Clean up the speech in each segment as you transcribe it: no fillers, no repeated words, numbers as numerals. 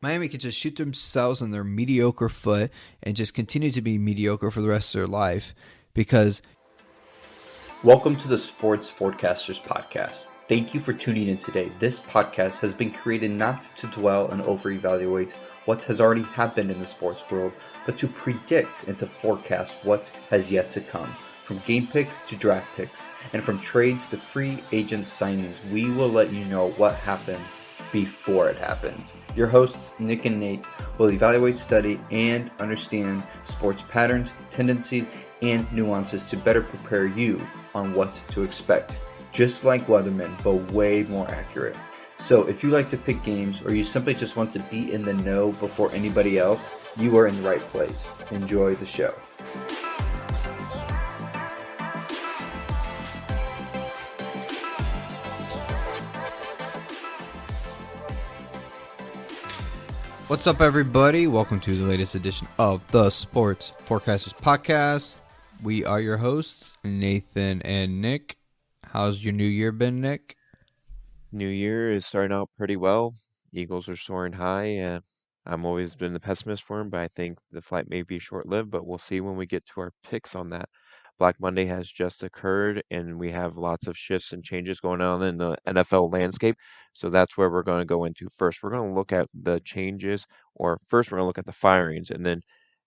Miami could just shoot themselves in their mediocre foot and just continue to be mediocre for the rest of their life because Welcome to the Sports Forecasters Podcast. Thank you for tuning in today. This podcast has been created not to dwell and over-evaluate what has already happened in the sports world, but to predict and to forecast what has yet to come. From game picks to draft picks, and from trades to free agent signings, we will let you know what happens before it happens. Your hosts, Nick and Nate, will evaluate, study, and understand sports patterns, tendencies, and nuances to better prepare you on what to expect. Just like weathermen, but way more accurate. So if you like to pick games or you simply just want to be in the know before anybody else, you are in the right place. Enjoy the show. What's up, everybody? Welcome to the latest edition of the Sports Forecasters Podcast. We are your hosts, Nathan and Nick. How's your new year been, Nick? New Year is starting out pretty well. Eagles are soaring high, and I'm always been the pessimist for them, but I think the flight may be short-lived, but we'll see when we get to our picks on that. Black Monday has just occurred, and we have lots of shifts and changes going on in the NFL landscape. So that's where we're going to go into first. We're going to look at the changes, or first we're going to look at the firings, and then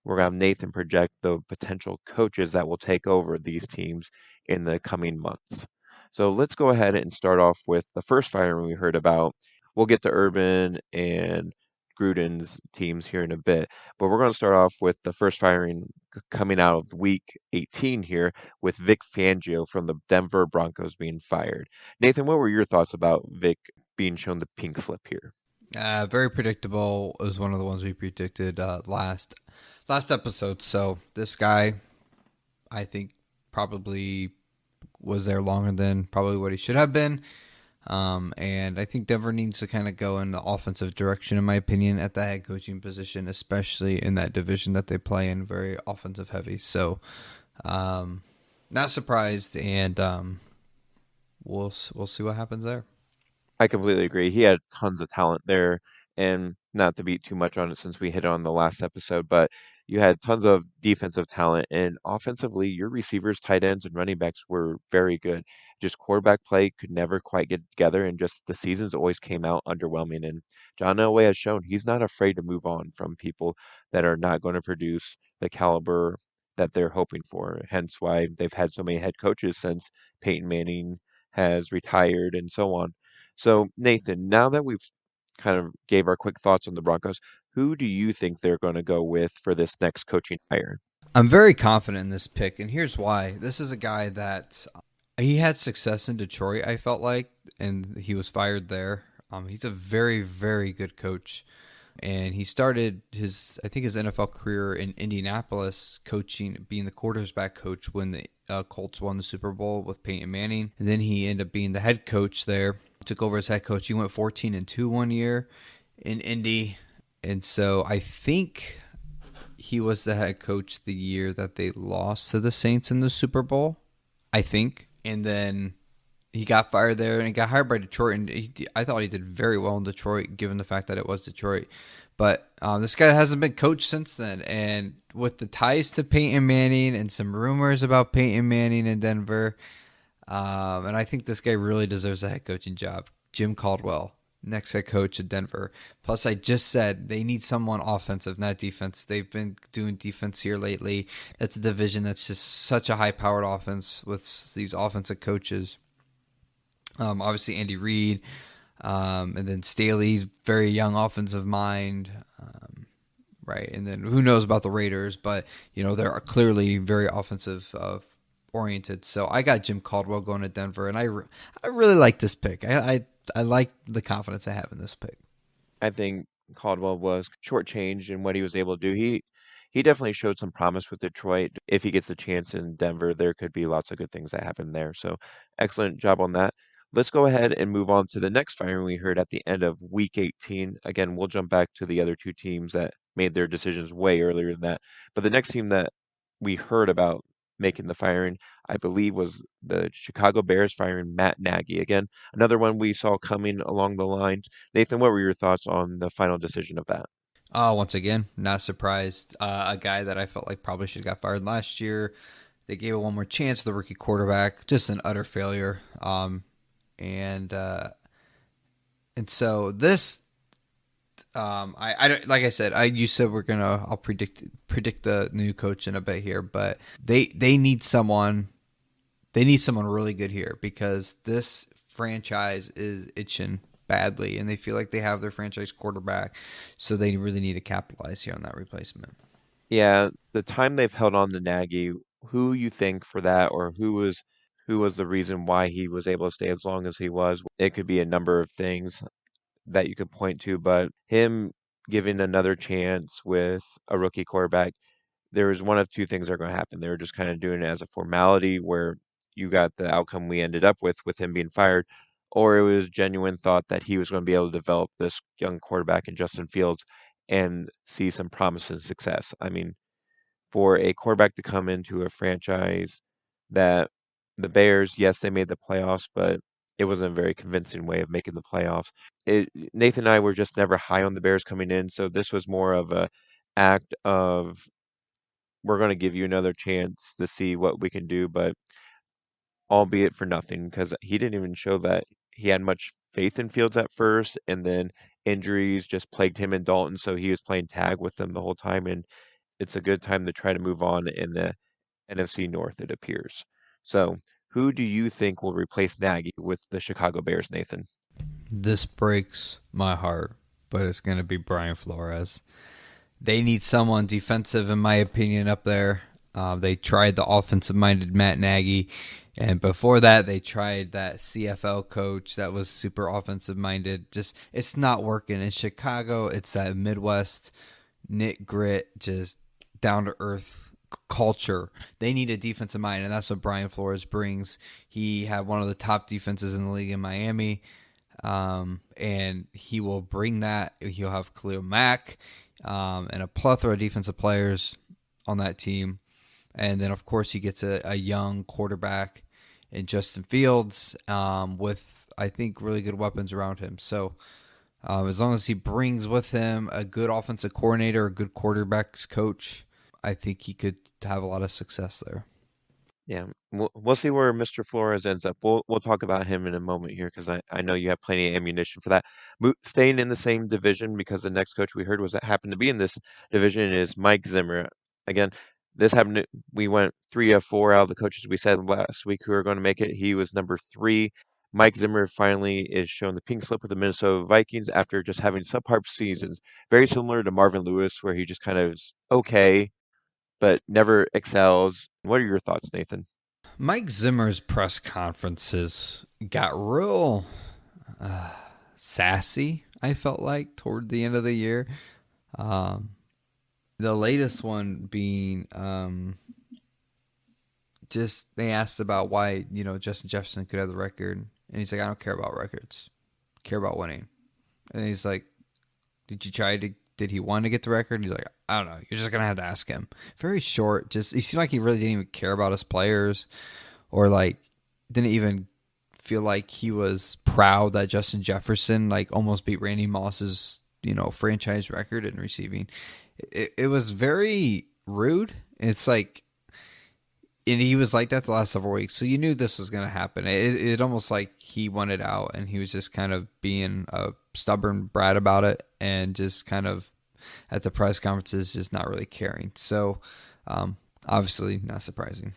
we're going to have Nathan project the potential coaches that will take over these teams in the coming months. So let's go ahead and start off with the first firing we heard about. We'll get to Urban and Gruden's teams here in a bit, but we're going to start off with the first firing coming out of week 18 here with Vic Fangio from the Denver Broncos being fired. Nathan, what were your thoughts about Vic being shown the pink slip here? Very predictable. It was one of the ones we predicted last episode. So this guy, I think, probably was there longer than probably what he should have been. And I think Denver needs to kind of go in the offensive direction, in my opinion, at the head coaching position, especially in that division that they play in, very offensive heavy. So, not surprised, and we'll see what happens there. I completely agree. He had tons of talent there, and not to beat too much on it since we hit on the last episode, but you had tons of defensive talent, and offensively, your receivers, tight ends, and running backs were very good. Just quarterback play could never quite get together, and just the seasons always came out underwhelming. And John Elway has shown he's not afraid to move on from people that are not going to produce the caliber that they're hoping for. Hence why they've had so many head coaches since Peyton Manning has retired and so on. So, Nathan, now that we've kind of gave our quick thoughts on the Broncos, who do you think they're going to go with for this next coaching hire? I'm very confident in this pick, and here's why. This is a guy that he had success in Detroit, I felt like, and he was fired there. He's a very, very good coach, and he started his NFL career in Indianapolis, coaching, being the quarterback coach when the Colts won the Super Bowl with Peyton Manning, and then he ended up being the head coach there. Took over as head coach. He went 14-2 one year in Indy, and so I think he was the head coach the year that they lost to the Saints in the Super Bowl, I think. And then he got fired there and he got hired by Detroit. And I thought he did very well in Detroit, given the fact that it was Detroit. But this guy hasn't been coached since then. And with the ties to Peyton Manning and some rumors about Peyton Manning in Denver, and I think this guy really deserves a head coaching job. Jim Caldwell, next head coach at Denver. Plus, I just said they need someone offensive, not defense. They've been doing defense here lately. That's a division that's just such a high-powered offense with these offensive coaches. Obviously, Andy Reid, and then Staley's very young offensive mind, right? And then who knows about the Raiders, but they're clearly very offensive oriented. So I got Jim Caldwell going to Denver, and I really like this pick. I like the confidence I have in this pick. I think Caldwell was shortchanged in what he was able to do. He definitely showed some promise with Detroit. If he gets a chance in Denver, there could be lots of good things that happen there. So excellent job on that. Let's go ahead and move on to the next firing we heard at the end of week 18. Again, we'll jump back to the other two teams that made their decisions way earlier than that. But the next team that we heard about making the firing, I believe, was the Chicago Bears firing Matt Nagy. Again, another one we saw coming along the lines. Nathan, what were your thoughts on the final decision of that? Once again, not surprised. A guy that I felt like probably should have got fired last year. They gave it one more chance to the rookie quarterback. Just an utter failure. And and so this, I don't, like I said, you said I'll predict the new coach in a bit here, but they need someone. They need someone really good here because this franchise is itching badly, and they feel like they have their franchise quarterback, so they really need to capitalize here on that replacement. Yeah, the time they've held on to Nagy, who you think for that, or who was the reason why he was able to stay as long as he was? It could be a number of things that you could point to, but him giving another chance with a rookie quarterback, there was one of two things that are going to happen. They were just kind of doing it as a formality where you got the outcome we ended up with him being fired, or it was genuine thought that he was going to be able to develop this young quarterback in Justin Fields and see some promise and success. I mean, for a quarterback to come into a franchise that the Bears, yes, they made the playoffs, but it wasn't a very convincing way of making the playoffs. Nathan and I were just never high on the Bears coming in, so this was more of a act of we're going to give you another chance to see what we can do, but albeit for nothing because he didn't even show that he had much faith in Fields at first, and then injuries just plagued him and Dalton, so he was playing tag with them the whole time, and it's a good time to try to move on in the NFC North, it appears. So, who do you think will replace Nagy with the Chicago Bears, Nathan? This breaks my heart, but it's going to be Brian Flores. They need someone defensive, in my opinion, up there. They tried the offensive-minded Matt Nagy, and before that, they tried that CFL coach that was super offensive-minded. Just it's not working in Chicago. It's that Midwest knit grit, just down to earth culture. They need a defensive mind, and that's what Brian Flores brings. He had one of the top defenses in the league in Miami, and he will bring that. He'll have Khalil Mack and a plethora of defensive players on that team. And then, of course, he gets a young quarterback in Justin Fields with, I think, really good weapons around him. So as long as he brings with him a good offensive coordinator, a good quarterbacks coach, I think he could have a lot of success there. Yeah, we'll see where Mr. Flores ends up. We'll talk about him in a moment here because I know you have plenty of ammunition for that. Staying in the same division because the next coach we heard was that happened to be in this division is Mike Zimmer. Again, this happened. We went 3 of 4 out of the coaches we said last week who are going to make it. He was number 3. Mike Zimmer finally is shown the pink slip with the Minnesota Vikings after just having subpar seasons, very similar to Marvin Lewis, where he just kind of is okay but never excels. What are your thoughts, Nathan? Mike Zimmer's press conferences got real sassy, I felt like, toward the end of the year. Um, the latest one being just they asked about why, Justin Jefferson could have the record. And he's like, I don't care about records. I care about winning. And he's like, did he want to get the record? And he's like, I don't know. You're just going to have to ask him. Very short. Just, he seemed like he really didn't even care about his players or like didn't even feel like he was proud that Justin Jefferson like almost beat Randy Moss's, franchise record in receiving. It was very rude. It's like, and he was like that the last several weeks. So you knew this was going to happen. It almost like he wanted out and he was just kind of being a stubborn brat about it and just kind of at the press conferences just not really caring. So obviously not surprising.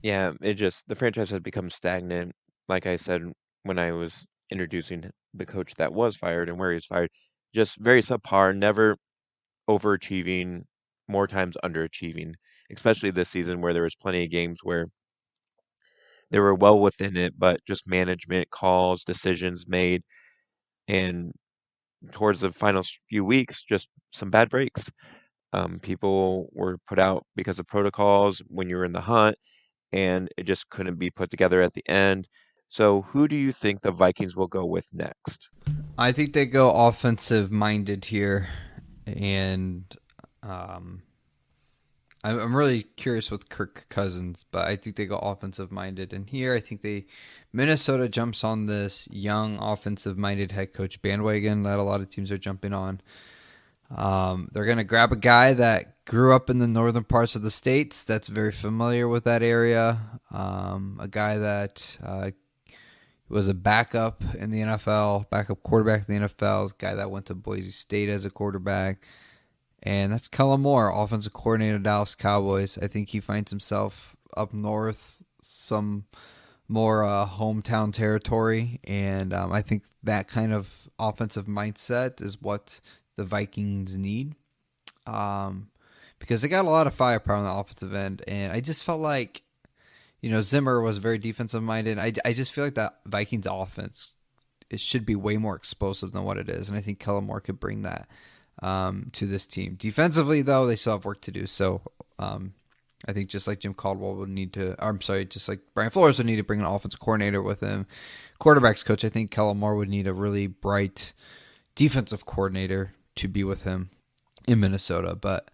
Yeah, the franchise has become stagnant. Like I said when I was introducing the coach that was fired and where he was fired, just very subpar, never overachieving, more times underachieving, especially this season where there was plenty of games where they were well within it, but just management calls, decisions made, and towards the final few weeks, just some bad breaks. People were put out because of protocols when you were in the hunt, and it just couldn't be put together at the end. So, who do you think the Vikings will go with next? I think they go offensive minded here, and I'm really curious with Kirk Cousins, but I think they go offensive minded. And here, I think Minnesota jumps on this young offensive minded head coach bandwagon that a lot of teams are jumping on. They're going to grab a guy that grew up in the northern parts of the states that's very familiar with that area. A guy that was a backup in the NFL, backup quarterback in the NFL, a guy that went to Boise State as a quarterback. And that's Kellen Moore, offensive coordinator of Dallas Cowboys. I think he finds himself up north, some more hometown territory. And I think that kind of offensive mindset is what the Vikings need, because they got a lot of firepower on the offensive end. And I just felt like, Zimmer was very defensive minded. I just feel like that Vikings offense, it should be way more explosive than what it is. And I think Kellen Moore could bring that to this team. Defensively, though, they still have work to do. So I think just like Jim Caldwell would need to, just like Brian Flores would need to bring an offensive coordinator with him. Quarterbacks coach, I think Kellen Moore would need a really bright defensive coordinator to be with him in Minnesota. But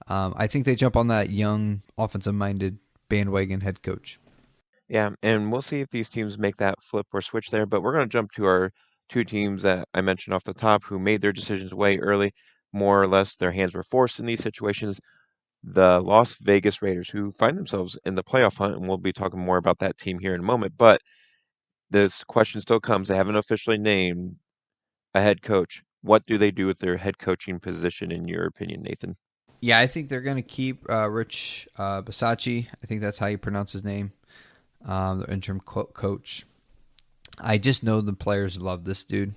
I think they jump on that young offensive-minded bandwagon head coach. Yeah, and we'll see if these teams make that flip or switch there. But we're going to jump to our two teams that I mentioned off the top who made their decisions way early. More or less, their hands were forced in these situations. The Las Vegas Raiders, who find themselves in the playoff hunt, and we'll be talking more about that team here in a moment. But this question still comes. They haven't officially named a head coach. What do they do with their head coaching position, in your opinion, Nathan? Yeah, I think they're going to keep Rich Bisaccia. I think that's how you pronounce his name, the interim coach. I just know the players love this dude.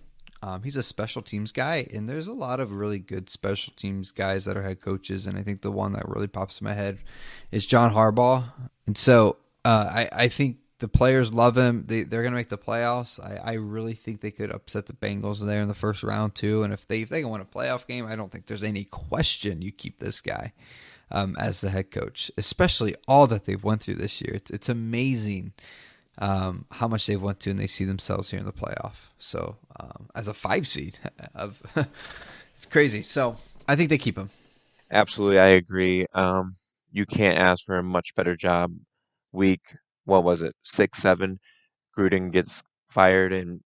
He's a special teams guy, and there's a lot of really good special teams guys that are head coaches, and I think the one that really pops in my head is John Harbaugh. And so I think the players love him. They're going to make the playoffs. I really think they could upset the Bengals there in the first round too. And if they can win a playoff game, I don't think there's any question you keep this guy as the head coach, especially all that they've went through this year. It's amazing how much they've went through, and they see themselves here in the playoff. So as a 5 seed, it's crazy. So I think they keep him. Absolutely, I agree. You can't ask for a much better job. Week, what was it, 6, 7? Gruden gets fired, and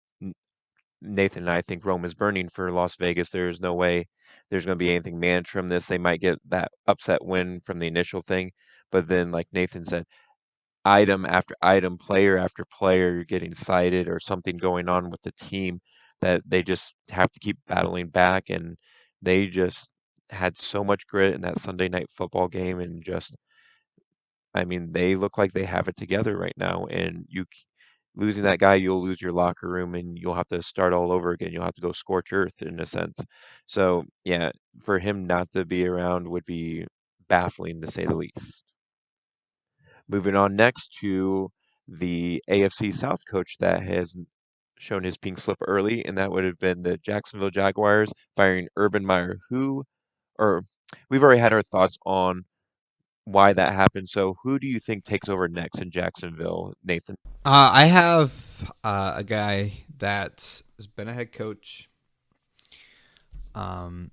Nathan and I think Rome is burning for Las Vegas. There's no way there's going to be anything managed from this. They might get that upset win from the initial thing, but then, like Nathan said, item after item, player after player getting cited or something going on with the team that they just have to keep battling back. And they just had so much grit in that Sunday night football game. And just, I mean, they look like they have it together right now. And losing that guy, you'll lose your locker room and you'll have to start all over again. You'll have to go scorch earth in a sense. So, yeah, for him not to be around would be baffling to say the least. Moving on next to the AFC South coach that has shown his pink slip early, and that would have been the Jacksonville Jaguars firing Urban Meyer, or we've already had our thoughts on why that happened. So who do you think takes over next in Jacksonville, Nathan? I have a guy that has been a head coach in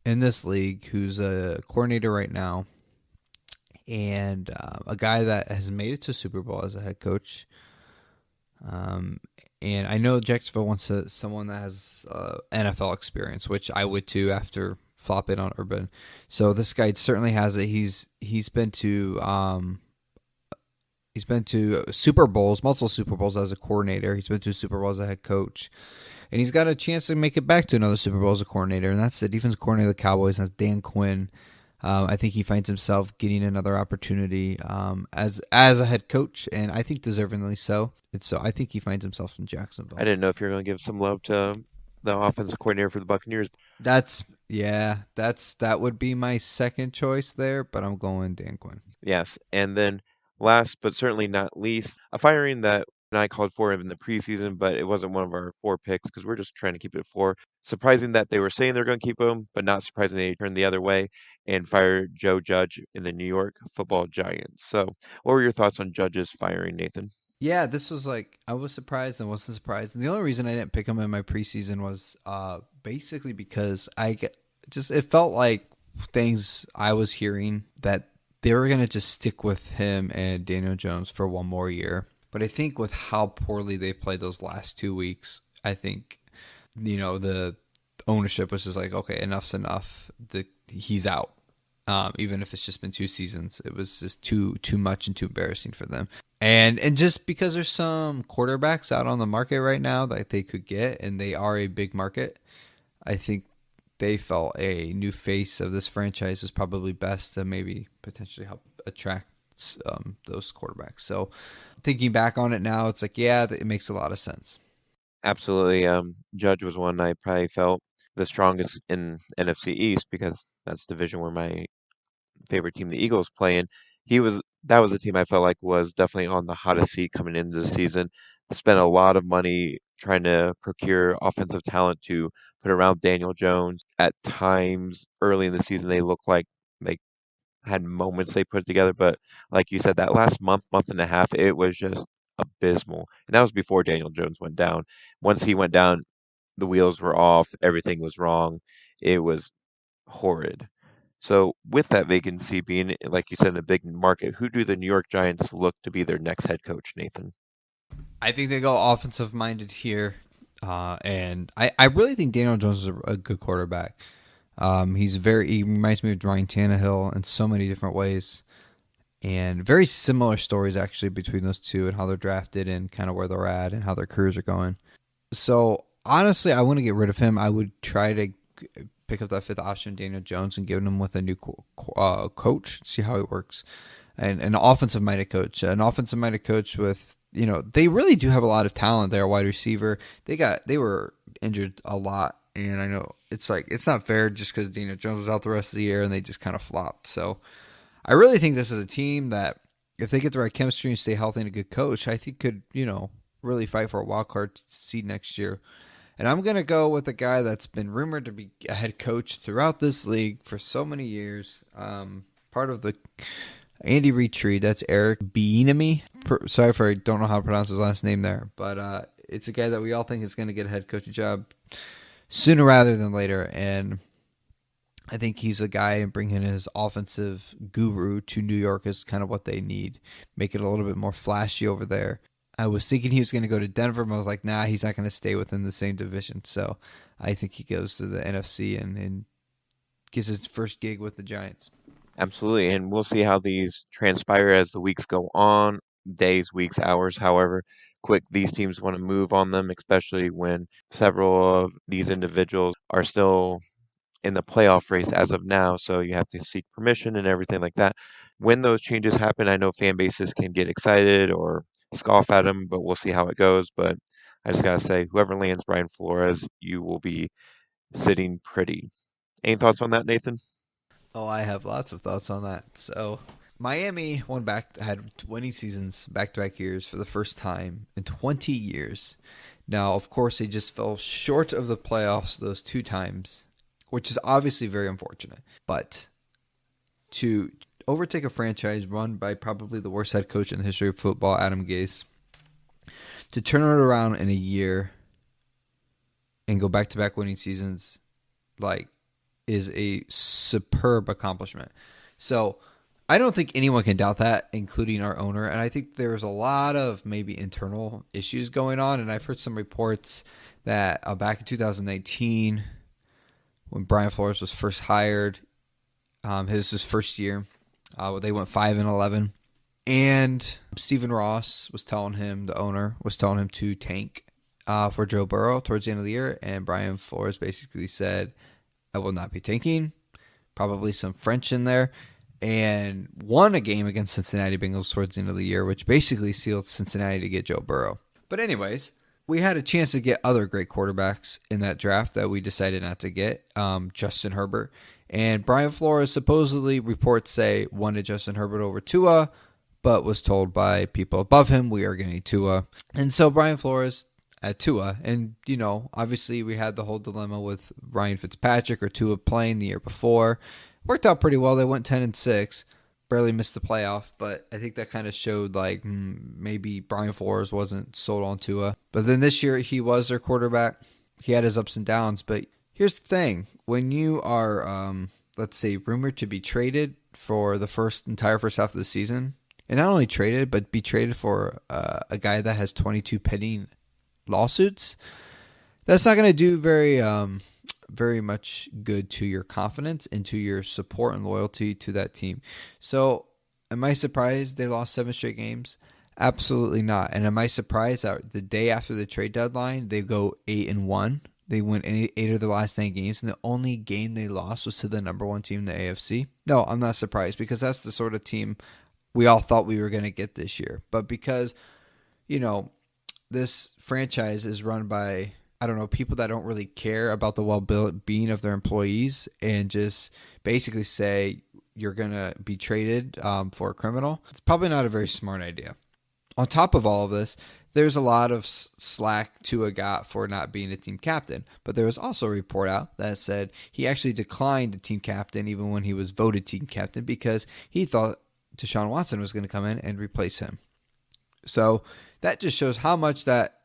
this league who's a coordinator right now, and a guy that has made it to Super Bowl as a head coach. And I know Jacksonville wants someone that has NFL experience, which I would too after flopping on Urban. So this guy certainly has it. He's been to Super Bowls, multiple Super Bowls as a coordinator. He's been to Super Bowl as a head coach. And he's got a chance to make it back to another Super Bowl as a coordinator, and that's the defensive coordinator of the Cowboys. That's Dan Quinn. I think he finds himself getting another opportunity as a head coach, and I think deservingly so. And so I think he finds himself in Jacksonville. I didn't know if you're going to give some love to the offensive coordinator for the Buccaneers. That would be my second choice there, but I'm going Dan Quinn. Yes, and then last but certainly not least, a firing that I called for in the preseason, but it wasn't one of our 4 picks because we're just trying to keep it 4. Surprising that they were saying they're going to keep him, but not surprising they turned the other way and fired Joe Judge in the New York Football Giants. So, what were your thoughts on Judge's firing, Nathan? Yeah, this was like, I was surprised and wasn't surprised. And the only reason I didn't pick him in my preseason was basically because it felt like things I was hearing that they were going to just stick with him and Daniel Jones for one more year. But I think with how poorly they played those last 2 weeks, I think, the ownership was just like, okay, enough's enough. He's out. Even if it's just been 2 seasons, it was just too much and too embarrassing for them. And just because there's some quarterbacks out on the market right now that they could get, and they are a big market, I think they felt a new face of this franchise is probably best to maybe potentially help attract those quarterbacks. So thinking back on it now, it's like, yeah, it makes a lot of sense. Absolutely. Judge was one I probably felt the strongest in NFC East because that's the division where my favorite team, the Eagles, play in. That was a team I felt like was definitely on the hottest seat coming into the season. Spent a lot of money trying to procure offensive talent to put around Daniel Jones. At times early in the season, they looked like they had moments they put together, but like you said, that last month and a half, it was just abysmal. And that was before Daniel Jones went down. Once he went down, the wheels were off, everything was wrong. It was horrid. So, with that vacancy being, like you said, in a big market, who do the New York Giants look to be their next head coach, Nathan? I think they go offensive minded here. And I really think Daniel Jones is a good quarterback. He reminds me of Ryan Tannehill in so many different ways. And very similar stories actually between those two and how they're drafted and kind of where they're at and how their careers are going. So honestly, I want to get rid of him. I would try to pick up that fifth option, Daniel Jones, and give him with a new coach, see how it works. And an offensive minded coach, with, they really do have a lot of talent there. Wide receiver, they were injured a lot, and I know it's not fair just because Daniel Jones was out the rest of the year and they just kind of flopped. So I really think this is a team that if they get the right chemistry and stay healthy and a good coach, I think could really fight for a wild card seed next year. And I'm going to go with a guy that's been rumored to be a head coach throughout this league for so many years. Part of the Andy Reid tree. That's Eric Bieniemy. Sorry if I don't know how to pronounce his last name there. But it's a guy that we all think is going to get a head coaching job sooner rather than later. And I think he's a guy, and bringing his offensive guru to New York is kind of what they need. Make it a little bit more flashy over there. I was thinking he was going to go to Denver, but I was like, nah, he's not going to stay within the same division. So I think he goes to the NFC and gets his first gig with the Giants. Absolutely. And we'll see how these transpire as the weeks go on, days, weeks, hours, however quick these teams want to move on them, especially when several of these individuals are still in the playoff race as of now, so you have to seek permission and everything like that. When those changes happen, I know fan bases can get excited or scoff at them, but we'll see how it goes. But I just gotta say, whoever lands Brian Flores, you will be sitting pretty. Any thoughts on that, Nathan? Oh, I have lots of thoughts on that. So Miami had winning seasons back-to-back years for the first time in 20 years. Now, of course, they just fell short of the playoffs those two times, which is obviously very unfortunate. But to overtake a franchise run by probably the worst head coach in the history of football, Adam Gase, to turn it around in a year and go back-to-back winning seasons, is a superb accomplishment. So I don't think anyone can doubt that, including our owner. And I think there's a lot of maybe internal issues going on. And I've heard some reports that back in 2019, when Brian Flores was first hired, his first year, they went 5-11, and Stephen Ross was telling him, the owner was telling him to tank for Joe Burrow towards the end of the year, and Brian Flores basically said, "I will not be tanking." Probably some French in there, and won a game against Cincinnati Bengals towards the end of the year, which basically sealed Cincinnati to get Joe Burrow. But anyways, we had a chance to get other great quarterbacks in that draft that we decided not to get, Justin Herbert. And Brian Flores supposedly, reports say, wanted Justin Herbert over Tua, but was told by people above him, we are getting Tua. And so Brian Flores at Tua. And, obviously we had the whole dilemma with Ryan Fitzpatrick or Tua playing the year before. Worked out pretty well. They went 10-6. Barely missed the playoff, but I think that kind of showed maybe Brian Flores wasn't sold on Tua. But then this year he was their quarterback. He had his ups and downs, but Here's the thing: when you are, let's say, rumored to be traded for the entire first half of the season, and not only traded, but be traded for a guy that has 22 pending lawsuits, that's not going to do very much good to your confidence and to your support and loyalty to that team. So, am I surprised they lost 7 straight games? Absolutely not. And am I surprised that the day after the trade deadline they go 8-1? They win eight of the last 9 games, and the only game they lost was to the number one team in the AFC. No, I'm not surprised because that's the sort of team we all thought we were going to get this year. But because you know this franchise is run by, I don't know, people that don't really care about the well-being of their employees and just basically say you're going to be traded for a criminal, it's probably not a very smart idea. On top of all of this, there's a lot of slack Tua got for not being a team captain, but there was also a report out that said he actually declined the team captain even when he was voted team captain because he thought Deshaun Watson was going to come in and replace him. So that just shows how much that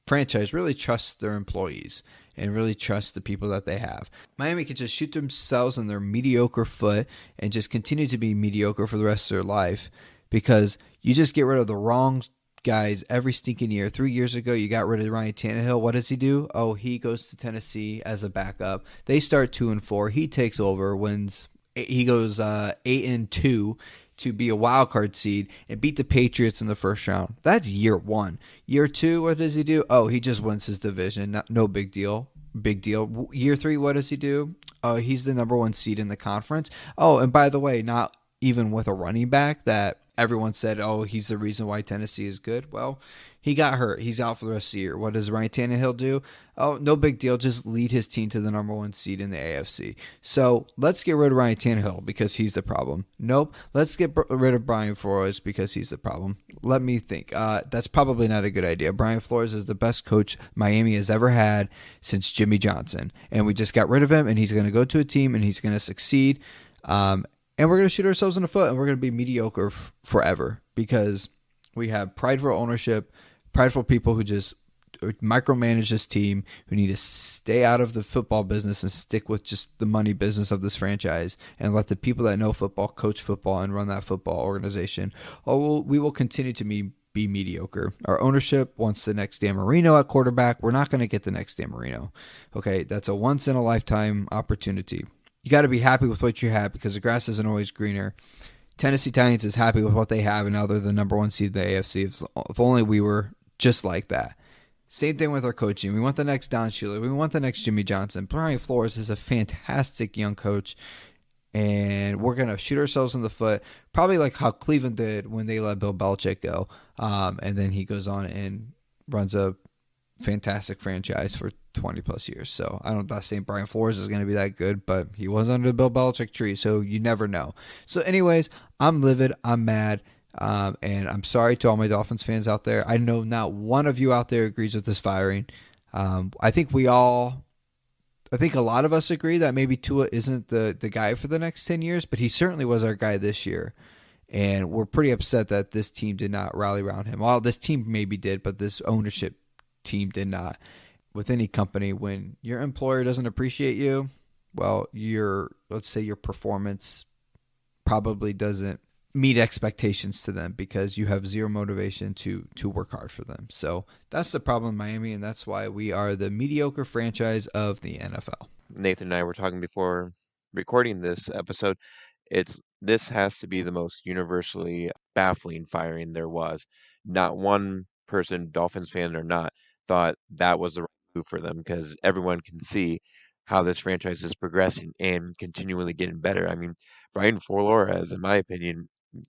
franchise really trusts their employees and really trusts the people that they have. Miami could just shoot themselves in their mediocre foot and just continue to be mediocre for the rest of their life because you just get rid of the wrong guys every stinking year. 3 years ago, you got rid of Ryan Tannehill. What does he do? Oh, he goes to Tennessee as a backup. They start 2-4. He takes over, wins. He goes 8-2 to be a wild card seed and beat the Patriots in the first round. That's year one. Year two, what does he do? Oh, he just wins his division. No big deal. Big deal. Year three, what does he do? Oh, he's the number one seed in the conference. Oh, and by the way, not even with a running back that everyone said, oh, he's the reason why Tennessee is good. Well, he got hurt. He's out for the rest of the year. What does Ryan Tannehill do? Oh, no big deal. Just lead his team to the number one seed in the AFC. So let's get rid of Ryan Tannehill because he's the problem. Nope. Let's get rid of Brian Flores because he's the problem. Let me think. That's probably not a good idea. Brian Flores is the best coach Miami has ever had since Jimmy Johnson. And we just got rid of him, and he's going to go to a team, and he's going to succeed. And we're going to shoot ourselves in the foot, and we're going to be mediocre forever because we have prideful ownership, prideful people who just micromanage this team, who need to stay out of the football business and stick with just the money business of this franchise and let the people that know football coach football and run that football organization. Or we will continue to be mediocre. Our ownership wants the next Dan Marino at quarterback. We're not going to get the next Dan Marino. Okay, that's a once-in-a-lifetime opportunity. You got to be happy with what you have because the grass isn't always greener. Tennessee Titans is happy with what they have, and now they're the number one seed in the AFC. If only we were just like that. Same thing with our coaching. We want the next Don Shula. We want the next Jimmy Johnson. Brian Flores is a fantastic young coach, and we're going to shoot ourselves in the foot, probably like how Cleveland did when they let Bill Belichick go. And then he goes on and runs a fantastic franchise for 20 plus years. So I'm not saying Brian Flores is going to be that good, but he was under the Bill Belichick tree, so you never know. So anyways, I'm livid. I'm mad. And I'm sorry to all my Dolphins fans out there. I know not one of you out there agrees with this firing. I think a lot of us agree that maybe Tua isn't the guy for the next 10 years, but he certainly was our guy this year. And we're pretty upset that this team did not rally around him. Well, this team maybe did, but this ownership team did not. With any company, when your employer doesn't appreciate you, well, let's say your performance probably doesn't meet expectations to them because you have zero motivation to work hard for them. So that's the problem in Miami, and that's why we are the mediocre franchise of the NFL. Nathan and I were talking before recording this episode. This has to be the most universally baffling firing there was. Not one person, Dolphins fan or not, thought that was the right move for them because everyone can see how this franchise is progressing and continually getting better. I mean, Brian Flores, in my opinion,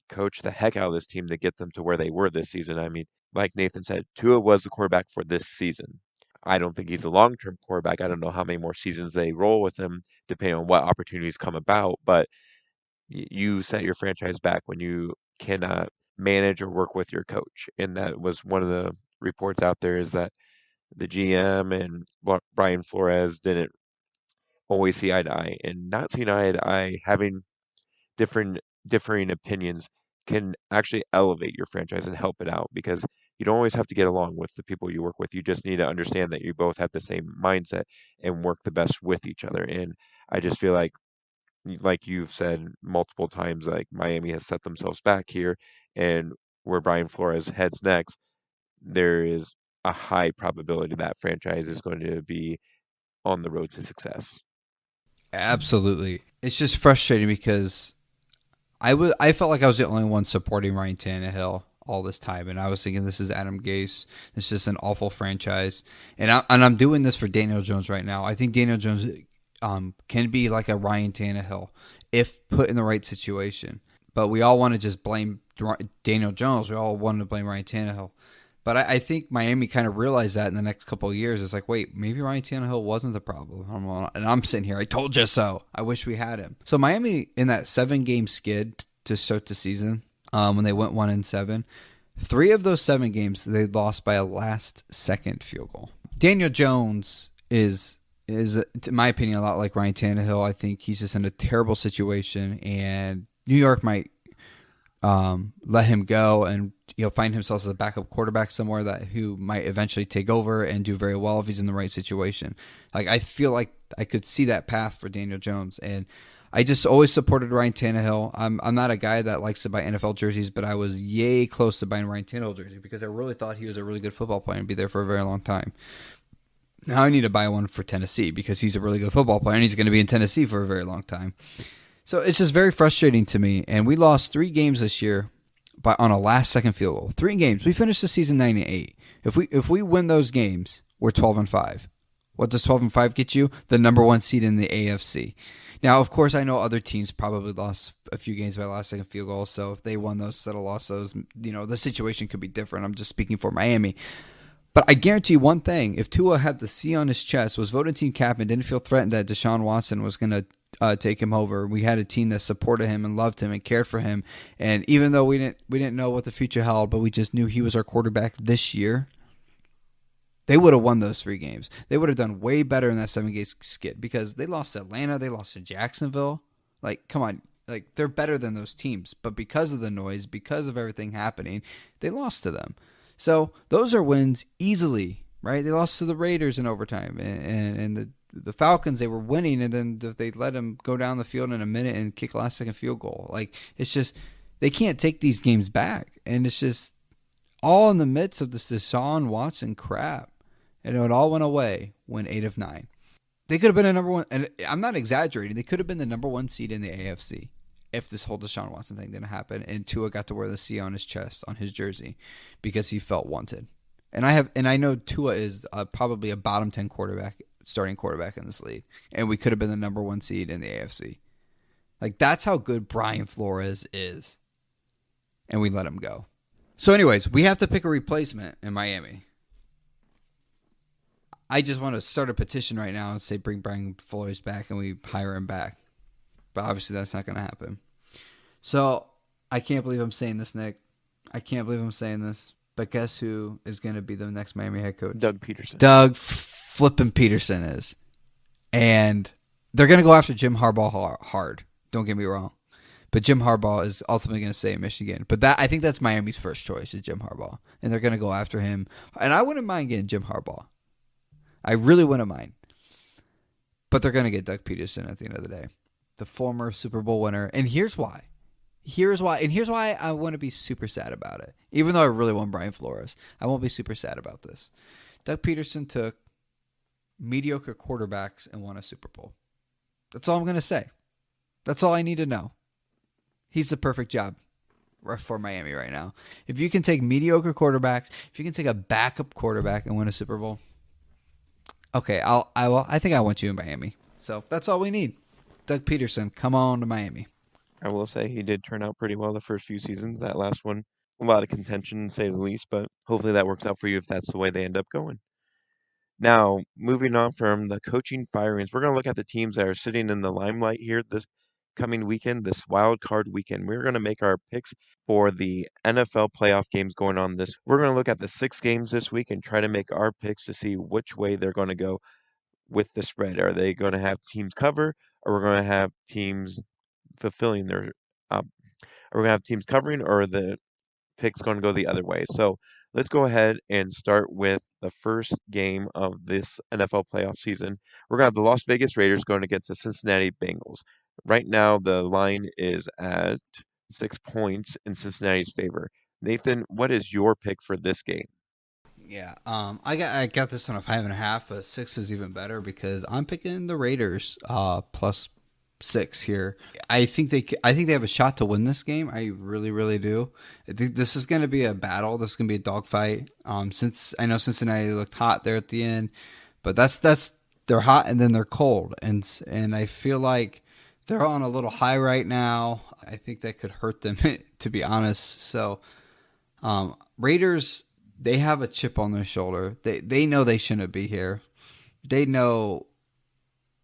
coached the heck out of this team to get them to where they were this season. I mean, like Nathan said, Tua was the quarterback for this season. I don't think he's a long-term quarterback. I don't know how many more seasons they roll with him, depending on what opportunities come about. But you set your franchise back when you cannot manage or work with your coach. And that was one of the reports out there is that the GM and Brian Flores didn't always see eye to eye. And not seeing eye to eye, having differing opinions can actually elevate your franchise and help it out because You don't always have to get along with the people you work with. You just need to understand that you both have the same mindset and work the best with each other. And I just feel like you've said multiple times, like Miami has set themselves back here, and where Brian Flores heads next, there is a high probability that franchise is going to be on the road to success. Absolutely. It's just frustrating because I felt like I was the only one supporting Ryan Tannehill all this time, and I was thinking this is Adam Gase. This is an awful franchise, and I'm doing this for Daniel Jones right now. I think Daniel Jones can be like a Ryan Tannehill if put in the right situation. But we all want to just blame Daniel Jones. We all want to blame Ryan Tannehill. But I think Miami kind of realized that in the next couple of years. It's like, wait, maybe Ryan Tannehill wasn't the problem. And I'm sitting here, I told you so. I wish we had him. So Miami, in that 7-game skid to start the season, when they went 1-7, 3 of those 7 games they lost by a last-second field goal. Daniel Jones is, in my opinion, a lot like Ryan Tannehill. I think he's just in a terrible situation, and New York might let him go and find himself as a backup quarterback somewhere who might eventually take over and do very well if he's in the right situation. Like, I feel like I could see that path for Daniel Jones, and I just always supported Ryan Tannehill. I'm not a guy that likes to buy NFL jerseys, but I was yay close to buying Ryan Tannehill jersey because I really thought he was a really good football player and be there for a very long time. Now I need to buy one for Tennessee because he's a really good football player and he's going to be in Tennessee for a very long time. So it's just very frustrating to me. And we lost 3 games this year on a last-second field goal. 3 games. We finished the season 9-8. If we win those games, we're 12-5. What does 12-5 get you? The number 1 seed in the AFC. Now, of course, I know other teams probably lost a few games by last-second field goals. So if they won those instead of lost those, the situation could be different. I'm just speaking for Miami. But I guarantee you one thing. If Tua had the C on his chest, was voted team captain, didn't feel threatened that Deshaun Watson was going to take him over. We had a team that supported him and loved him and cared for him. And even though we didn't know what the future held, but we just knew he was our quarterback this year, they would have won those 3 games. They would have done way better in that 7-game skid because they lost to Atlanta, they lost to Jacksonville. Like, come on. Like, they're better than those teams. But because of the noise, because of everything happening, they lost to them. So those are wins easily, right? They lost to the Raiders in overtime, and the Falcons, they were winning, and then they let them go down the field in a minute and kick a last-second field goal. Like, it's just they can't take these games back, and it's just all in the midst of this Deshaun Watson crap, and it all went away when 8 of 9. They could have been a number 1, and I'm not exaggerating. They could have been the number 1 seed in the AFC. If this whole Deshaun Watson thing didn't happen and Tua got to wear the C on his chest, on his jersey, because he felt wanted. And I know Tua is probably a bottom 10 starting quarterback in this league. And we could have been the number 1 seed in the AFC. Like, that's how good Brian Flores is. And we let him go. So anyways, we have to pick a replacement in Miami. I just want to start a petition right now and say bring Brian Flores back and we hire him back. But obviously that's not going to happen. So I can't believe I'm saying this, Nick. I can't believe I'm saying this. But guess who is going to be the next Miami head coach? Doug Peterson. Doug flippin' Peterson is. And they're going to go after Jim Harbaugh hard. Don't get me wrong. But Jim Harbaugh is ultimately going to stay in Michigan. But I think that's Miami's first choice is Jim Harbaugh. And they're going to go after him. And I wouldn't mind getting Jim Harbaugh. I really wouldn't mind. But they're going to get Doug Peterson at the end of the day. The former Super Bowl winner. And here's why. Here's why I want to be super sad about it. Even though I really want Brian Flores, I won't be super sad about this. Doug Peterson took mediocre quarterbacks and won a Super Bowl. That's all I'm going to say. That's all I need to know. He's the perfect job for Miami right now. If you can take mediocre quarterbacks, if you can take a backup quarterback and win a Super Bowl, okay, I think I want you in Miami. So that's all we need. Doug Peterson, come on to Miami. I will say he did turn out pretty well the first few seasons. That last one, a lot of contention, to say the least, but hopefully that works out for you if that's the way they end up going. Now, moving on from the coaching firings, we're going to look at the teams that are sitting in the limelight here this coming weekend, this wild card weekend. We're going to make our picks for the NFL playoff games going on this. We're going to look at the 6 games this week and try to make our picks to see which way they're going to go with the spread. Are they going to have teams cover, or we're going to have teams fulfilling their are we going to have teams covering, or are the picks going to go the other way? So let's go ahead and start with the first game of this NFL playoff season. We're going to have the Las Vegas Raiders going against the Cincinnati Bengals. Right now, the line is at 6 points in Cincinnati's favor. Nathan, what is your pick for this game? Yeah, I got this one at 5.5, but 6 is even better because I'm picking the Raiders plus 6 here. I think they have a shot to win this game. I really really do. I think this is going to be a battle. This is going to be a dogfight. Since I know Cincinnati looked hot there at the end, but that's they're hot and then they're cold, and I feel like they're on a little high right now. I think that could hurt them to be honest. So Raiders, they have a chip on their shoulder. They know they shouldn't be here. They know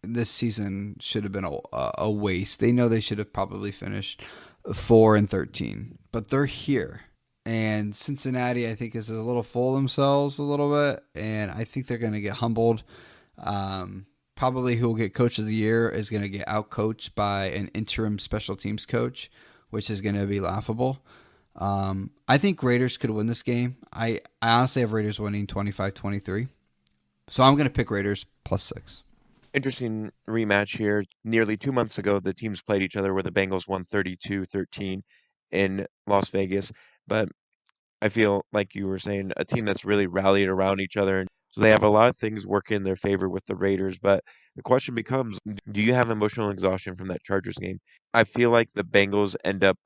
this season should have been a waste. They know they should have probably finished 4-13, but they're here. And Cincinnati, I think, is a little full of themselves a little bit, and I think they're going to get humbled. Probably who will get Coach of the Year is going to get outcoached by an interim special teams coach, which is going to be laughable. I think Raiders could win this game. I honestly have Raiders winning 25-23. So I'm going to pick Raiders plus 6. Interesting rematch here. Nearly 2 months ago, the teams played each other where the Bengals won 32-13 in Las Vegas. But I feel like you were saying a team that's really rallied around each other. And so they have a lot of things working in their favor with the Raiders. But the question becomes, do you have emotional exhaustion from that Chargers game? I feel like the Bengals end up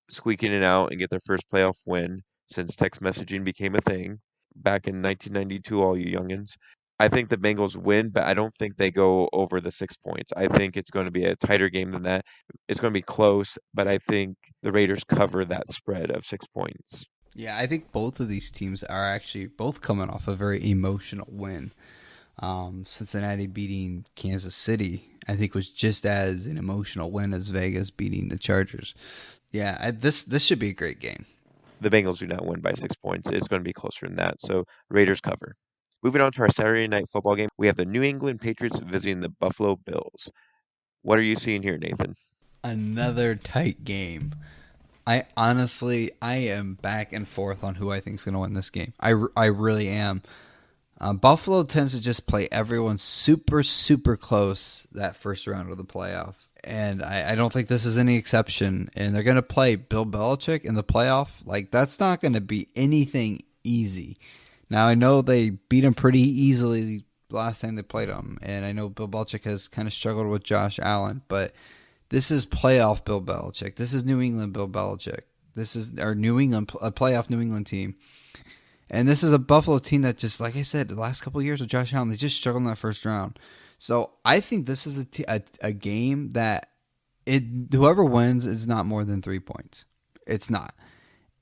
squeaking it out and get their first playoff win since text messaging became a thing back in 1992, all you youngins. I think the Bengals win, but I don't think they go over the 6 points. I think it's going to be a tighter game than that. It's going to be close, but I think the Raiders cover that spread of 6 points. Yeah, I think both of these teams are actually both coming off a very emotional win. Cincinnati beating Kansas City, I think, was just as an emotional win as Vegas beating the Chargers. Yeah, this should be a great game. The Bengals do not win by 6 points. It's going to be closer than that. So Raiders cover. Moving on to our Saturday night football game, we have the New England Patriots visiting the Buffalo Bills. What are you seeing here, Nathan? Another tight game. I am back and forth on who I think is going to win this game. I really am. Buffalo tends to just play everyone super, super close that first round of the playoff. And I don't think this is any exception. And they're going to play Bill Belichick in the playoff. Like, that's not going to be anything easy. Now, I know they beat him pretty easily last time they played him. And I know Bill Belichick has kind of struggled with Josh Allen. But this is playoff Bill Belichick. This is New England Bill Belichick. This is our New England, a playoff New England team. And this is a Buffalo team that just, like I said, the last couple of years with Josh Allen, they just struggled in that first round. So I think this is a game that whoever wins is not more than 3 points. It's not.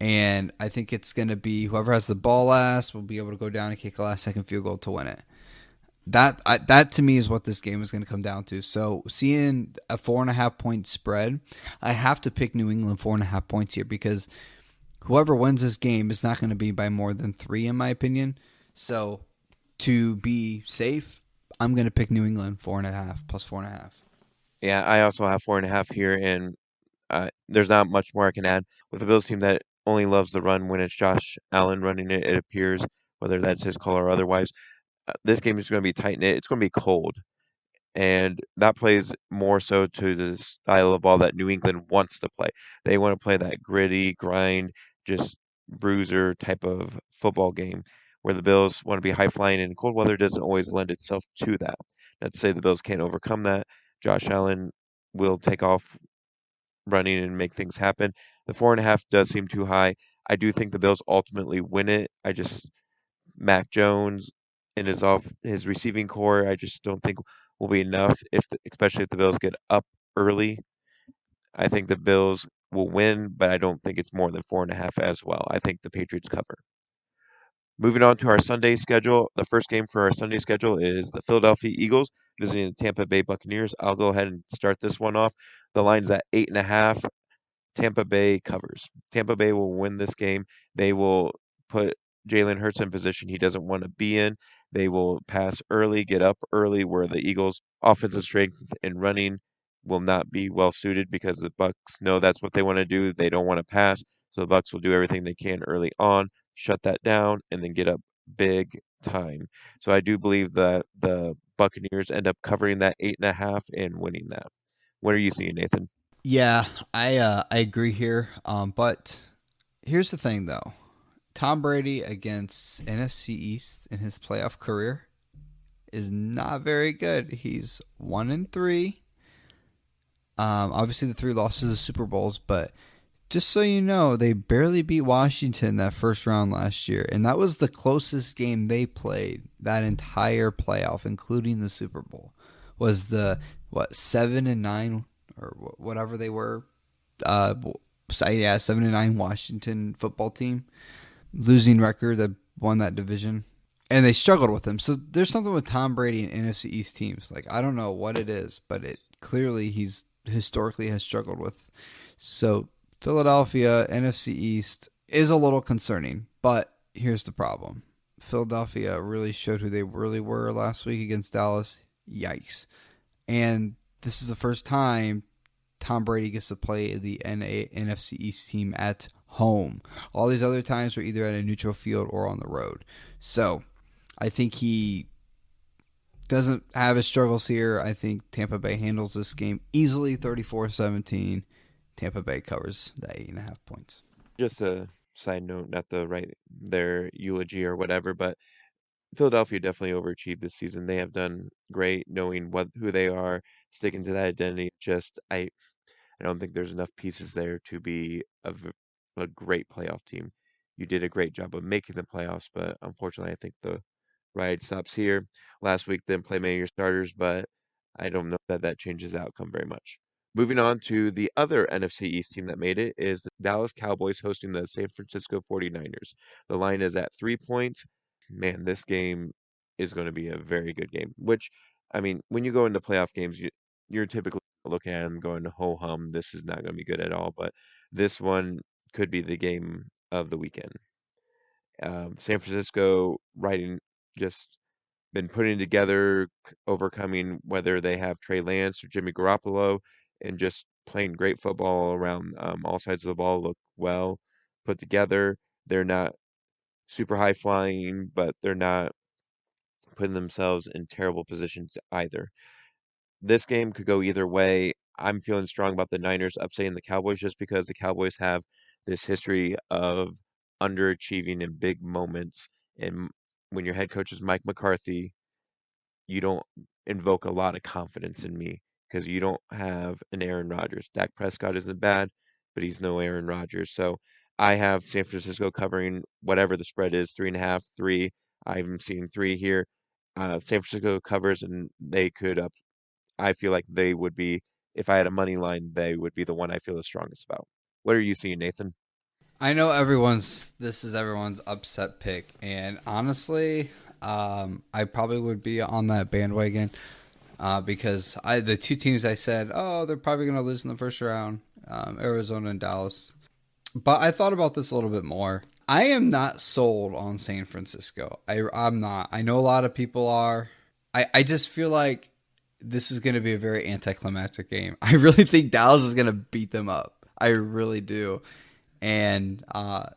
And I think it's going to be whoever has the ball last will be able to go down and kick a last-second field goal to win it. That to me is what this game is going to come down to. So seeing a 4.5-point spread, I have to pick New England 4.5 points here because whoever wins this game is not going to be by more than 3, in my opinion. So to be safe, I'm going to pick New England 4.5 plus 4.5. Yeah, I also have 4.5 here, and there's not much more I can add. With a Bills team that only loves the run when it's Josh Allen running it, it appears, whether that's his call or otherwise. This game is going to be tight knit. It's going to be cold. And that plays more so to the style of ball that New England wants to play. They want to play that gritty, grind, just bruiser type of football game where the Bills want to be high flying and cold weather doesn't always lend itself to that. Not to say the Bills can't overcome that. Josh Allen will take off running and make things happen. The 4.5 does seem too high. I do think the Bills ultimately win it. Mac Jones and his receiving core, I just don't think will be enough especially if the Bills get up early. I think the Bills will win, but I don't think it's more than 4.5 as well. I think the Patriots cover. Moving on to our Sunday schedule, the first game for our Sunday schedule is the Philadelphia Eagles visiting the Tampa Bay Buccaneers. I'll go ahead and start this one off. The line's at 8.5. Tampa Bay covers. Tampa Bay will win this game. They will put Jalen Hurts in position he doesn't want to be in. They will pass early, get up early, where the Eagles' offensive strength and running will not be well suited because the Bucks know that's what they want to do. They don't want to pass, so the Bucks will do everything they can early on, shut that down, and then get up big time. So I do believe that the Buccaneers end up covering that 8.5 and winning that. What are you seeing, Nathan? Yeah, I agree here. But here's the thing, though: Tom Brady against NFC East in his playoff career is not very good. He's 1-3. Obviously, the 3 losses of Super Bowls, but just so you know, they barely beat Washington that first round last year, and that was the closest game they played that entire playoff, including the Super Bowl. Was the 7-9 or whatever they were? Uh, so yeah, 7-9 Washington football team, losing record that won that division, and they struggled with him. So there's something with Tom Brady and NFC East teams. Like I don't know what it is, but it clearly he's historically has struggled with. So Philadelphia, NFC East is a little concerning, but here's the problem. Philadelphia really showed who they really were last week against Dallas. Yikes. And this is the first time Tom Brady gets to play the NFC East team at home. All these other times were either at a neutral field or on the road. So I think he doesn't have his struggles here. I think Tampa Bay handles this game easily, 34-17. Tampa Bay covers the 8.5 points. Just a side note, not the right their eulogy or whatever, but Philadelphia definitely overachieved this season. They have done great knowing who they are, sticking to that identity. Just I don't think there's enough pieces there to be a great playoff team. You did a great job of making the playoffs, but unfortunately, I think the ride stops here. Last week, didn't play many of your starters, but I don't know that that changes the outcome very much. Moving on to the other NFC East team that made it is the Dallas Cowboys hosting the San Francisco 49ers. The line is at 3 points. Man, this game is going to be a very good game, which, I mean, when you go into playoff games, you're typically looking at them going, ho hum, this is not going to be good at all. But this one could be the game of the weekend. San Francisco riding just been putting together, overcoming whether they have Trey Lance or Jimmy Garoppolo, and just playing great football around all sides of the ball. Look well put together. They're not super high flying, but they're not putting themselves in terrible positions either. This game could go either way. I'm feeling strong about the Niners upsetting the Cowboys just because the Cowboys have this history of underachieving in big moments. And when your head coach is Mike McCarthy, you don't invoke a lot of confidence in me because you don't have an Aaron Rodgers. Dak Prescott isn't bad, but he's no Aaron Rodgers. So I have San Francisco covering whatever the spread is, 3.5, 3. I'm seeing 3 here. San Francisco covers, and they could I feel like they would be, if I had a money line, they would be the one I feel the strongest about. What are you seeing, Nathan? I know this is everyone's upset pick, and honestly, I probably would be on that bandwagon because the 2 teams I said, oh, they're probably going to lose in the first round, Arizona and Dallas. But I thought about this a little bit more. I am not sold on San Francisco. I'm not. I know a lot of people are. I just feel like this is going to be a very anticlimactic game. I really think Dallas is going to beat them up. I really do. And I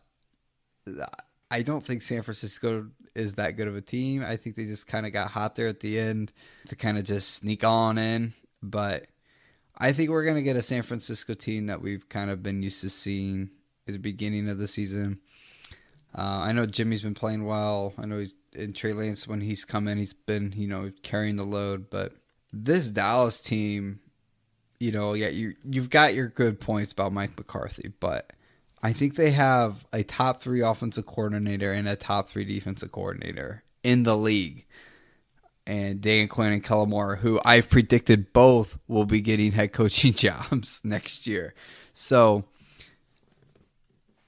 don't think San Francisco is that good of a team. I think they just kind of got hot there at the end to kind of just sneak on in. But I think we're going to get a San Francisco team that we've kind of been used to seeing at the beginning of the season. I know Jimmy's been playing well. I know in Trey Lance, when he's come in, he's been, carrying the load. But this Dallas team, you've got your good points about Mike McCarthy, but I think they have a top 3 offensive coordinator and a top 3 defensive coordinator in the league. And Dan Quinn and Kellen Moore, who I've predicted both will be getting head coaching jobs next year. So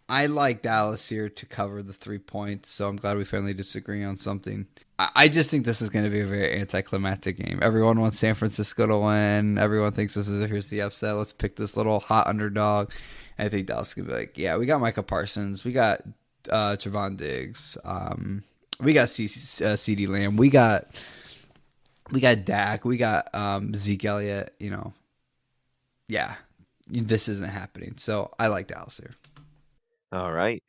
I like Dallas here to cover the 3 points, so I'm glad we finally disagree on something. I just think this is going to be a very anticlimactic game. Everyone wants San Francisco to win. Everyone thinks here's the upset. Let's pick this little hot underdog. And I think Dallas is going to be like, yeah, we got Micah Parsons. We got Trevon Diggs. We got CeeDee Lamb. We got Dak. We got Zeke Elliott. Yeah, this isn't happening. So I like Dallas here. All right.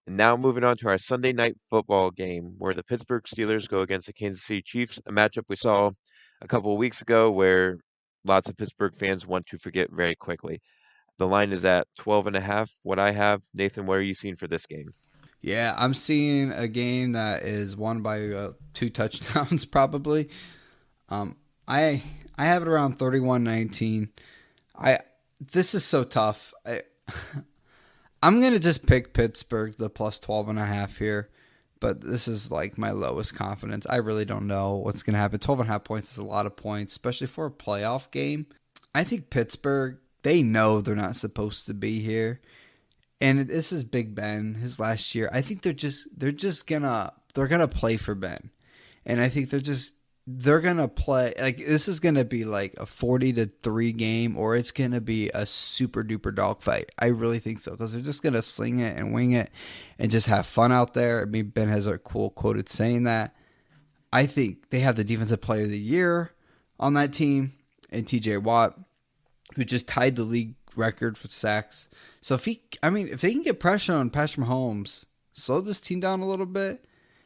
And now moving on to our Sunday night football game where the Pittsburgh Steelers go against the Kansas City Chiefs, a matchup we saw a couple of weeks ago where lots of Pittsburgh fans want to forget very quickly. The line is at 12.5. What I have, Nathan, what are you seeing for this game? Yeah, I'm seeing a game that is won by 2 touchdowns probably. Um, I I have it around 31-19. I This is so tough. I'm gonna just pick Pittsburgh the plus 12.5 here, but this is like my lowest confidence. I really don't know what's gonna happen. 12.5 points is a lot of points, especially for a playoff game. I think Pittsburgh, they know they're not supposed to be here, and this is Big Ben, his last year. I think they're gonna play for Ben, and I think they're gonna play like this is gonna be like a 40-3 game, or it's gonna be a super duper dogfight. I really think so because they're just gonna sling it and wing it and just have fun out there. I mean, Ben has a cool quoted saying that. I think they have the defensive player of the year on that team, and T.J. Watt, who just tied the league record for sacks. So if they can get pressure on Patrick Mahomes, slow this team down a little bit,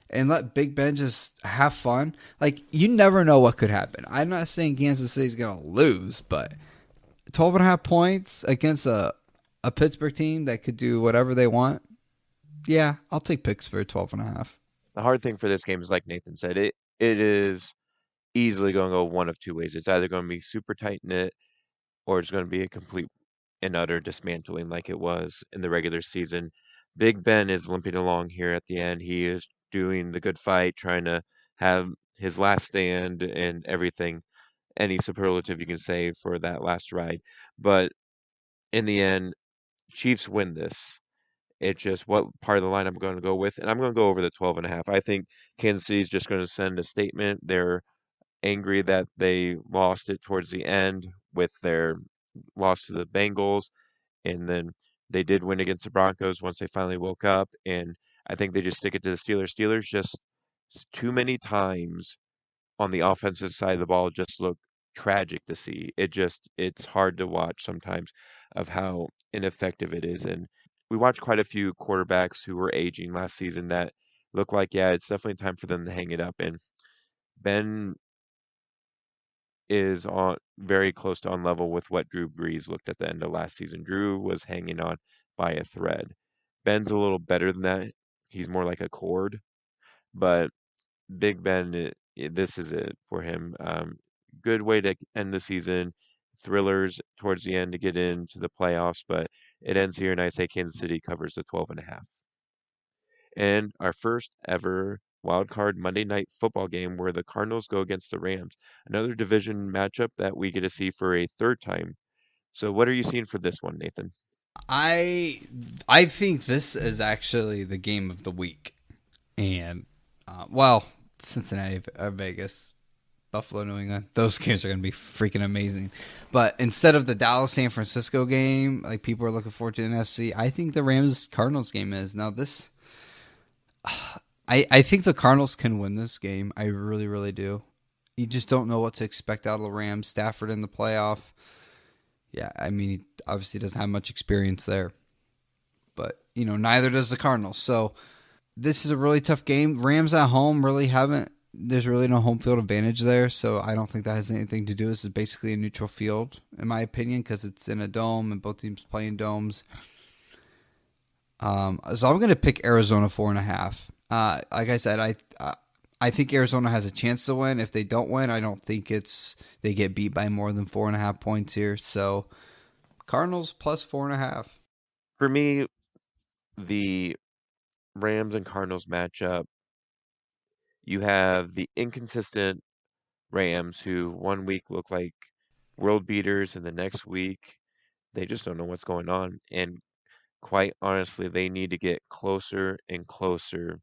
and let Big Ben just have fun. Like, you never know what could happen. I'm not saying Kansas City's going to lose, but 12.5 points against a Pittsburgh team that could do whatever they want. Yeah, I'll take Pittsburgh 12.5. The hard thing for this game is, like Nathan said, it is easily going to go one of two ways. It's either going to be super tight knit or it's going to be a complete and utter dismantling like it was in the regular season. Big Ben is limping along here at the end. He is doing the good fight, trying to have his last stand and everything, any superlative you can say for that last ride. But in the end, Chiefs win this. It's just what part of the line I'm going to go with, and I'm going to go over the 12.5. I think Kansas City is just going to send a statement. They're angry that they lost it towards the end with their loss to the Bengals, and then they did win against the Broncos once they finally woke up, and I think they just stick it to the Steelers. Steelers just too many times on the offensive side of the ball just look tragic to see. It's hard to watch sometimes of how ineffective it is. And we watched quite a few quarterbacks who were aging last season that look like, yeah, it's definitely time for them to hang it up. And Ben is on very close to on level with what Drew Brees looked at the end of last season. Drew was hanging on by a thread. Ben's a little better than that. He's more like a cord, but Big Ben, this is it for him. Good way to end the season. Thrillers towards the end to get into the playoffs, but it ends here, and I say Kansas City covers the 12.5. And our first ever wild card Monday night football game where the Cardinals go against the Rams. Another division matchup that we get to see for a third time. So what are you seeing for this one, Nathan? I I think this is actually the game of the week, and well, Cincinnati, Vegas, Buffalo, New England. Those games are going to be freaking amazing. But instead of the Dallas San Francisco game, like people are looking forward to the NFC, I think the Rams Cardinals game is. Now this I think the Cardinals can win this game. I really, really do. You just don't know what to expect out of the Rams. Stafford in the playoff. Yeah, I mean, he obviously doesn't have much experience there. But, neither does the Cardinals. So this is a really tough game. Rams at home really haven't. There's really no home field advantage there. So I don't think that has anything to do. This is basically a neutral field, in my opinion, because it's in a dome and both teams play in domes. So I'm going to pick Arizona 4.5. Like I said, I think Arizona has a chance to win. If they don't win, I don't think they get beat by more than 4.5 points here. So Cardinals plus 4.5. For me, the Rams and Cardinals matchup, you have the inconsistent Rams who one week look like world beaters and the next week they just don't know what's going on. And quite honestly, they need to get closer and closer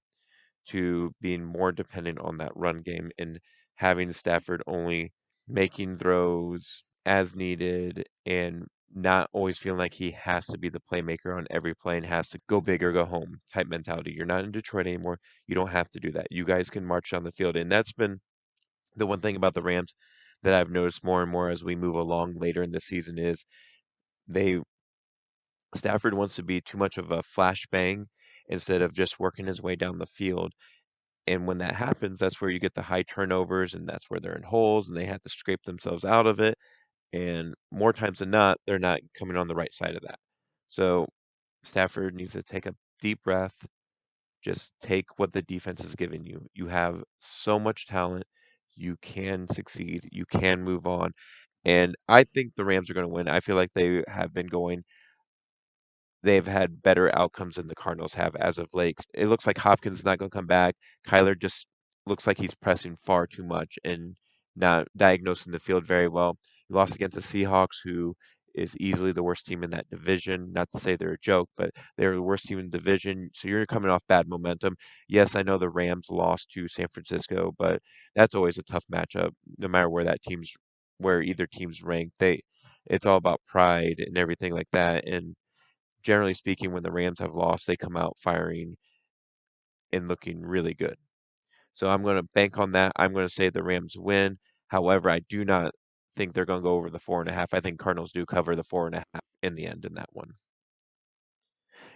to being more dependent on that run game and having Stafford only making throws as needed and not always feeling like he has to be the playmaker on every play and has to go big or go home type mentality. You're not in Detroit anymore. You don't have to do that. You guys can march down the field. And that's been the one thing about the Rams that I've noticed more and more as we move along later in the season is they Stafford wants to be too much of a flashbang instead of just working his way down the field. And when that happens, that's where you get the high turnovers, and that's where they're in holes and they have to scrape themselves out of it. And more times than not, they're not coming on the right side of that. So Stafford needs to take a deep breath, just take what the defense is giving you. You have so much talent. You can succeed. You can move on. And I think the Rams are going to win. I feel like they've had better outcomes than the Cardinals have as of late. It looks like Hopkins is not going to come back. Kyler just looks like he's pressing far too much and not diagnosing the field very well. He lost against the Seahawks, who is easily the worst team in that division. Not to say they're a joke, but they're the worst team in the division. So you're coming off bad momentum. Yes, I know the Rams lost to San Francisco, but that's always a tough matchup, no matter where either team's ranked. It's all about pride and everything like that. And generally speaking, when the Rams have lost, they come out firing and looking really good. So I'm going to bank on that. I'm going to say the Rams win. However, I do not think they're going to go over the 4.5. I think Cardinals do cover the 4.5 in the end in that one.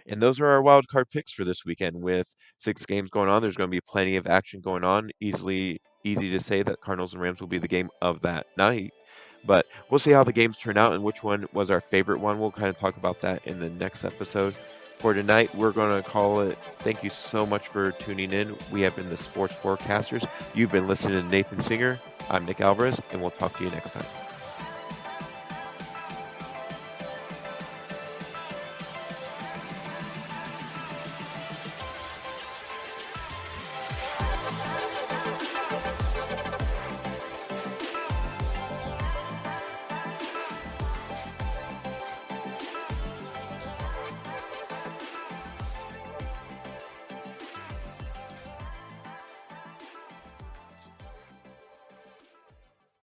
And those are our wild card picks for this weekend. With 6 games going on, there's going to be plenty of action going on. Easy to say that Cardinals and Rams will be the game of that night. But we'll see how the games turn out and which one was our favorite one. We'll kind of talk about that in the next episode. For tonight, we're going to call it. Thank you so much for tuning in. We have been the Sports Forecasters. You've been listening to Nathan Singer. I'm Nick Alvarez, and we'll talk to you next time.